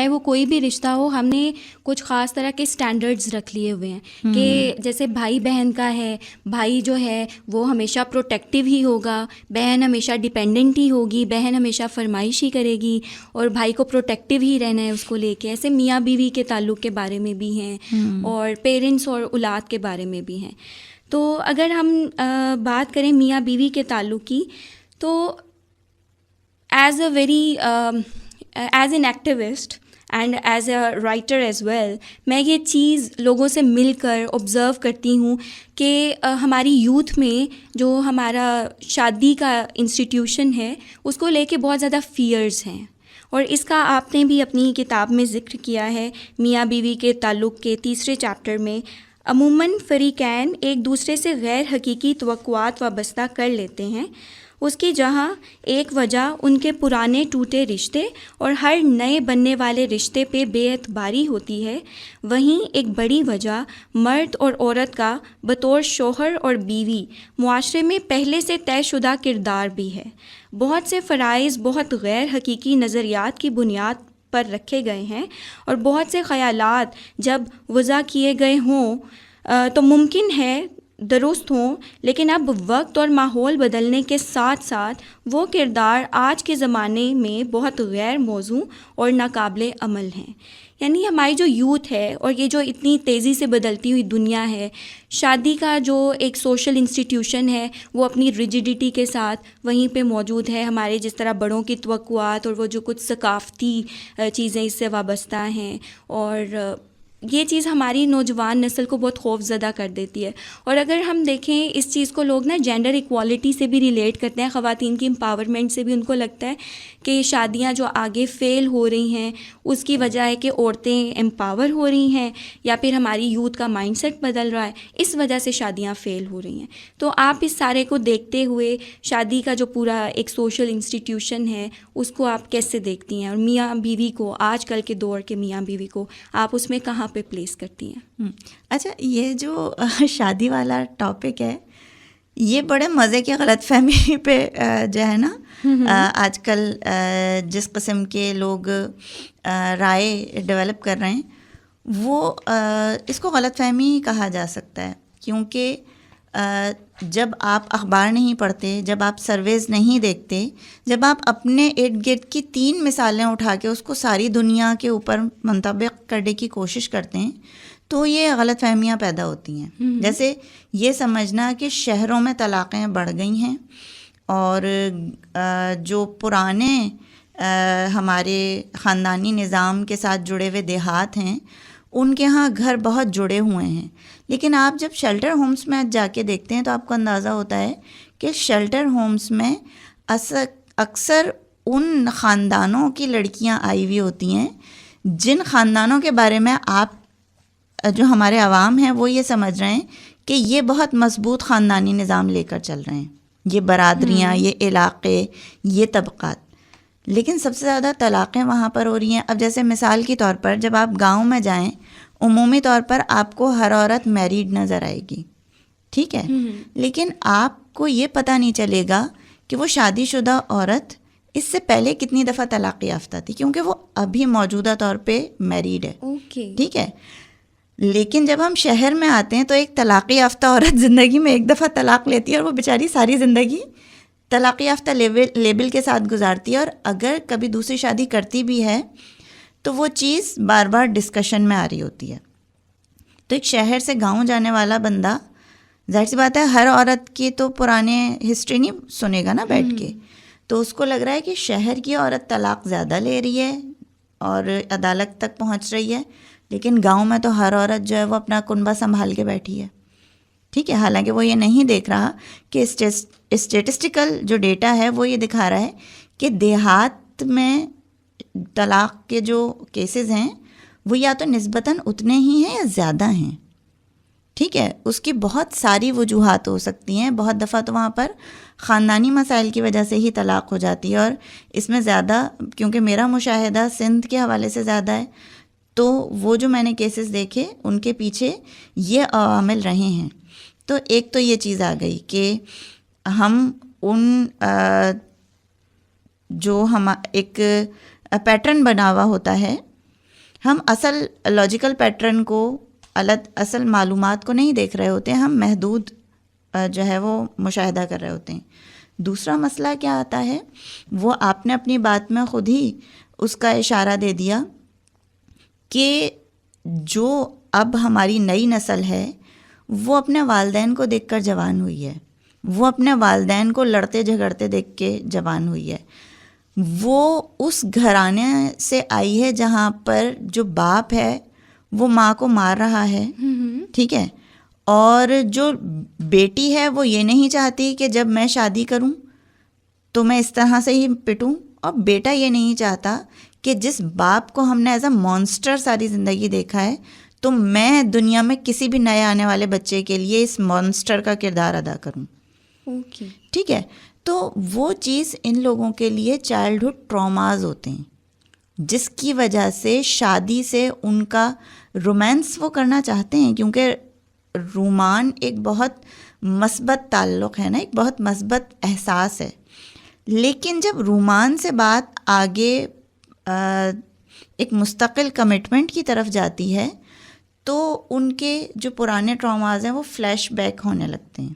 چاہے وہ کوئی بھی رشتہ ہو, ہم نے کچھ خاص طرح کے اسٹینڈرڈز رکھ لیے ہوئے ہیں کہ جیسے بھائی بہن کا ہے, بھائی جو ہے وہ ہمیشہ پروٹیکٹیو ہی ہوگا, بہن ہمیشہ ڈیپینڈنٹ ہی ہوگی, بہن ہمیشہ فرمائش ہی کرے گی اور بھائی کو پروٹیکٹیو ہی رہنا ہے اس کو لے کے. ایسے میاں بیوی کے تعلق کے بارے میں بھی ہیں اور پیرنٹس اور اولاد کے بارے میں بھی ہیں. تو اگر ہم بات کریں میاں بیوی کے تعلق کی, تو as an activist and as a writer as well, میں یہ چیز لوگوں سے مل کر آبزرو کرتی ہوں کہ ہماری یوتھ میں جو ہمارا شادی کا انسٹیٹیوشن ہے اس کو لے کے بہت زیادہ فیئرز ہیں, اور اس کا آپ نے بھی اپنی کتاب میں ذکر کیا ہے میاں بیوی کے تعلق کے 3 چیپٹر میں. عموماً فریقین ایک دوسرے سے غیر حقیقی توقعات وابستہ کر لیتے ہیں. اس کی جہاں ایک وجہ ان کے پرانے ٹوٹے رشتے اور ہر نئے بننے والے رشتے پہ بے اعتباری ہوتی ہے, وہیں ایک بڑی وجہ مرد اور عورت کا بطور شوہر اور بیوی معاشرے میں پہلے سے طے شدہ کردار بھی ہے. بہت سے فرائض بہت غیر حقیقی نظریات کی بنیاد پر رکھے گئے ہیں, اور بہت سے خیالات جب وضع کیے گئے ہوں تو ممکن ہے درست ہوں, لیکن اب وقت اور ماحول بدلنے کے ساتھ ساتھ وہ کردار آج کے زمانے میں بہت غیر موزوں اور ناقابل عمل ہیں. یعنی ہماری جو یوتھ ہے اور یہ جو اتنی تیزی سے بدلتی ہوئی دنیا ہے, شادی کا جو ایک سوشل انسٹیٹیوشن ہے وہ اپنی ریجیڈیٹی کے ساتھ وہیں پہ موجود ہے. ہمارے جس طرح بڑوں کی توقعات اور وہ جو کچھ ثقافتی چیزیں اس سے وابستہ ہیں, اور یہ چیز ہماری نوجوان نسل کو بہت خوف زدہ کر دیتی ہے. اور اگر ہم دیکھیں اس چیز کو لوگ نا جینڈر ایکوالٹی سے بھی ریلیٹ کرتے ہیں, خواتین کی امپاورمنٹ سے بھی ان کو لگتا ہے کہ شادیاں جو آگے فیل ہو رہی ہیں اس کی وجہ ہے کہ عورتیں امپاور ہو رہی ہیں, یا پھر ہماری یوتھ کا مائنڈ سیٹ بدل رہا ہے, اس وجہ سے شادیاں فیل ہو رہی ہیں. تو آپ اس سارے کو دیکھتے ہوئے شادی کا جو پورا ایک سوشل انسٹیٹیوشن ہے اس کو آپ کیسے دیکھتی ہیں, اور میاں بیوی کو, آج کل کے دور کے میاں بیوی کو آپ اس میں کہاں پہ پلیس کرتی ہیں؟ اچھا, یہ جو شادی والا ٹاپک ہے یہ بڑے مزے کی غلط فہمی پہ جو ہے نا آج کل جس قسم کے لوگ رائے ڈیولپ کر رہے ہیں وہ اس کو غلط فہمی کہا جا سکتا ہے. کیونکہ جب آپ اخبار نہیں پڑھتے, جب آپ سرویز نہیں دیکھتے, جب آپ اپنے ارد گرد کی 3 مثالیں اٹھا کے اس کو ساری دنیا کے اوپر منطبق کرنے کی کوشش کرتے ہیں, تو یہ غلط فہمیاں پیدا ہوتی ہیں. جیسے یہ سمجھنا کہ شہروں میں طلاقیں بڑھ گئی ہیں, اور جو پرانے ہمارے خاندانی نظام کے ساتھ جڑے ہوئے دیہات ہیں ان کے ہاں گھر بہت جڑے ہوئے ہیں. لیکن آپ جب شیلٹر ہومز میں جا کے دیکھتے ہیں تو آپ کو اندازہ ہوتا ہے کہ شیلٹر ہومز میں اکثر ان خاندانوں کی لڑکیاں آئی ہوئی ہوتی ہیں جن خاندانوں کے بارے میں آپ جو ہمارے عوام ہیں وہ یہ سمجھ رہے ہیں کہ یہ بہت مضبوط خاندانی نظام لے کر چل رہے ہیں, یہ برادریاں, یہ علاقے, یہ طبقات. لیکن سب سے زیادہ طلاقیں وہاں پر ہو رہی ہیں. اب جیسے مثال کے طور پر جب آپ گاؤں میں جائیں, عمومی طور پر آپ کو ہر عورت میریڈ نظر آئے گی, ٹھیک ہے, لیکن آپ کو یہ پتہ نہیں چلے گا کہ وہ شادی شدہ عورت اس سے پہلے کتنی دفعہ طلاق یافتہ تھی, کیونکہ وہ ابھی موجودہ طور پہ میریڈ ہے, ٹھیک ہے. لیکن جب ہم شہر میں آتے ہیں تو ایک طلاق یافتہ عورت زندگی میں ایک دفعہ طلاق لیتی ہے اور وہ بیچاری ساری زندگی طلاق یافتہ لیبل کے ساتھ گزارتی ہے, اور اگر کبھی دوسری شادی کرتی بھی ہے تو وہ چیز بار بار ڈسکشن میں آ رہی ہوتی ہے. تو ایک شہر سے گاؤں جانے والا بندہ, ظاہر سی بات ہے ہر عورت کی تو پرانے ہسٹری نہیں سنے گا نا بیٹھ کے, تو اس کو لگ رہا ہے کہ شہر کی عورت طلاق زیادہ لے رہی ہے اور عدالت تک پہنچ رہی ہے, لیکن گاؤں میں تو ہر عورت جو ہے وہ اپنا کنبہ سنبھال کے بیٹھی ہے, ٹھیک ہے. حالانکہ وہ یہ نہیں دیکھ رہا کہ اسٹیٹسٹیکل جو ڈیٹا ہے وہ یہ دکھا رہا ہے کہ دیہات میں طلاق کے جو کیسز ہیں وہ یا تو نسبتاً اتنے ہی ہیں یا زیادہ ہیں, ٹھیک ہے. اس کی بہت ساری وجوہات ہو سکتی ہیں. بہت دفعہ تو وہاں پر خاندانی مسائل کی وجہ سے ہی طلاق ہو جاتی ہے, اور اس میں زیادہ کیونکہ میرا مشاہدہ سندھ کے حوالے سے زیادہ ہے, تو وہ جو میں نے کیسز دیکھے ان کے پیچھے یہ عوامل رہے ہیں. تو ایک تو یہ چیز آ گئی کہ ہم ان جو ہم ایک پیٹرن بنا ہوا ہوتا ہے ہم اصل لاجیکل پیٹرن کو، اصل معلومات کو نہیں دیکھ رہے ہوتے، ہم محدود جو ہے وہ مشاہدہ کر رہے ہوتے ہیں. دوسرا مسئلہ کیا آتا ہے، وہ آپ نے اپنی بات میں خود ہی اس کا اشارہ دے دیا کہ جو اب ہماری نئی نسل ہے وہ اپنے والدین کو دیکھ کر جوان ہوئی ہے، وہ اپنے والدین کو لڑتے جھگڑتے دیکھ کے جوان ہوئی ہے. وہ اس گھرانے سے آئی ہے جہاں پر جو باپ ہے وہ ماں کو مار رہا ہے، ٹھیک ہے، اور جو بیٹی ہے وہ یہ نہیں چاہتی کہ جب میں شادی کروں تو میں اس طرح سے ہی پٹوں، اور بیٹا یہ نہیں چاہتا کہ جس باپ کو ہم نے ایز اے مانسٹر ساری زندگی دیکھا ہے تو میں دنیا میں کسی بھی نئے آنے والے بچے کے لیے اس مانسٹر کا کردار ادا کروں. اوکے، ٹھیک ہے. تو وہ چیز ان لوگوں کے لیے چائلڈہڈ ٹراماز ہوتے ہیں، جس کی وجہ سے شادی سے ان کا رومانس وہ کرنا چاہتے ہیں، کیونکہ رومان ایک بہت مثبت تعلق ہے نا، ایک بہت مثبت احساس ہے. لیکن جب رومان سے بات آگے ایک مستقل کمٹمنٹ کی طرف جاتی ہے تو ان کے جو پرانے ٹراماز ہیں وہ فلیش بیک ہونے لگتے ہیں.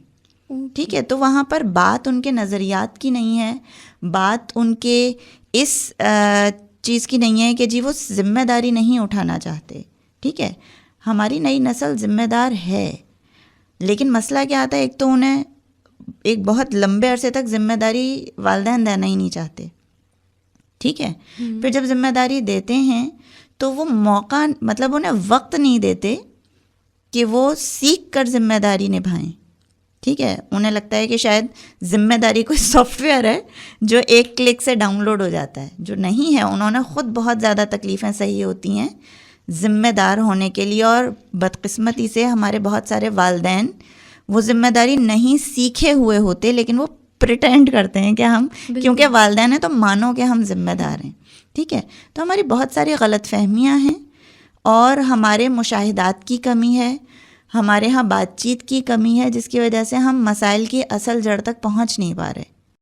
ٹھیک ہے. تو وہاں پر بات ان کے نظریات کی نہیں ہے، بات ان کے اس چیز کی نہیں ہے کہ جی وہ ذمہ داری نہیں اٹھانا چاہتے. ٹھیک ہے، ہماری نئی نسل ذمہ دار ہے، لیکن مسئلہ کیا آتا ہے، ایک تو انہیں ایک بہت لمبے عرصے تک ذمہ داری والدین دینا ہی نہیں چاہتے. ٹھیک ہے، پھر جب ذمہ داری دیتے ہیں تو وہ موقع، مطلب انہیں وقت نہیں دیتے کہ وہ سیکھ کر ذمہ داری نبھائیں. ٹھیک ہے، انہیں لگتا ہے کہ شاید ذمہ داری کوئی سافٹ ویئر ہے جو ایک کلک سے ڈاؤن لوڈ ہو جاتا ہے، جو نہیں ہے. انہوں نے خود بہت زیادہ تکلیفیں سہی ہوتی ہیں ذمہ دار ہونے کے لیے، اور بدقسمتی سے ہمارے بہت سارے والدین وہ ذمہ داری نہیں سیکھے ہوئے ہوتے، لیکن وہ پریٹینڈ کرتے ہیں کہ ہم کیونکہ والدین ہیں تو مانو کہ ہم ذمہ دار ہیں. ٹھیک ہے، تو ہماری بہت ساری غلط فہمیاں ہیں، اور ہمارے مشاہدات کی کمی ہے، ہمارے ہاں بات چیت کی کمی ہے، جس کی وجہ سے ہم مسائل کی اصل جڑ تک پہنچ نہیں پا رہے.